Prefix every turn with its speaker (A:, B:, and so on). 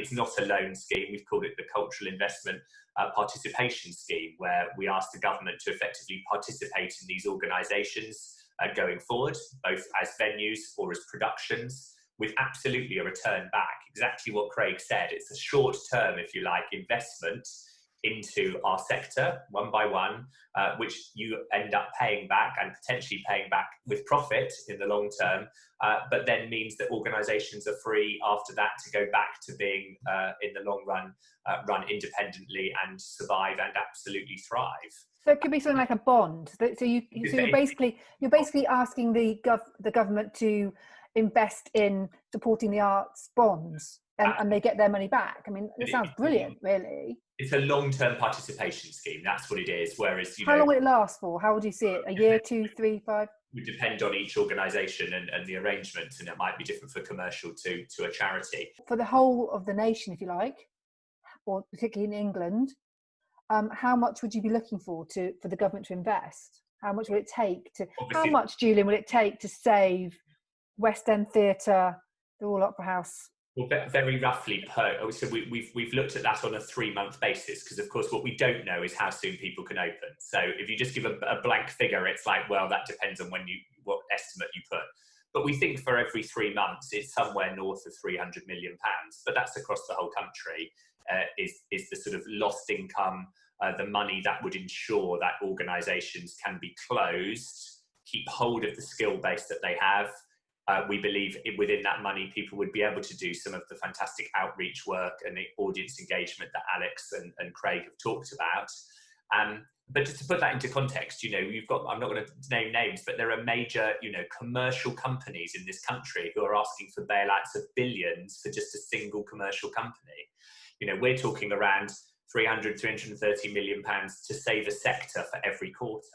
A: It's not a loan scheme. We've called it the Cultural Investment Participation Scheme, where we ask the government to effectively participate in these organisations going forward, both as venues or as productions, with absolutely a return back. Exactly what Craig said. It's a short-term, if you like, investment into our sector, one by one, which you end up paying back and potentially paying back with profit in the long term, but then means that organisations are free after that to go back to being, in the long run, run independently and survive and absolutely thrive.
B: So it could be something like a bond. So you're basically asking the government to invest in supporting the arts bonds, and they get their money back. I mean, it sounds brilliant, really.
A: It's a long-term participation scheme. That's what it is. Whereas,
B: how long will it last for? How would you see it? A year, 2, 3, 5?
A: It would depend on each organisation and the arrangement, and it might be different for commercial to a charity.
B: For the whole of the nation, if you like, or particularly in England, how much would you be looking for the government to invest? How much will it take to? Obviously, how much, Julian, will it take to save West End Theatre, the Royal Opera House?
A: Well, very roughly so we've looked at that on a 3-month basis, because of course what we don't know is how soon people can open. So if you just give a blank figure, it's like, well, that depends on what estimate you put. But we think for every 3 months, it's somewhere north of £300 million. But that's across the whole country, is the sort of lost income, the money that would ensure that organisations can be closed, keep hold of the skill base that they have. We believe within that money, people would be able to do some of the fantastic outreach work and the audience engagement that Alex and Craig have talked about. But just to put that into context, you've got, I'm not going to name names, but there are major, commercial companies in this country who are asking for bailouts of billions for just a single commercial company. We're talking around 330 million pounds to save a sector for every quarter.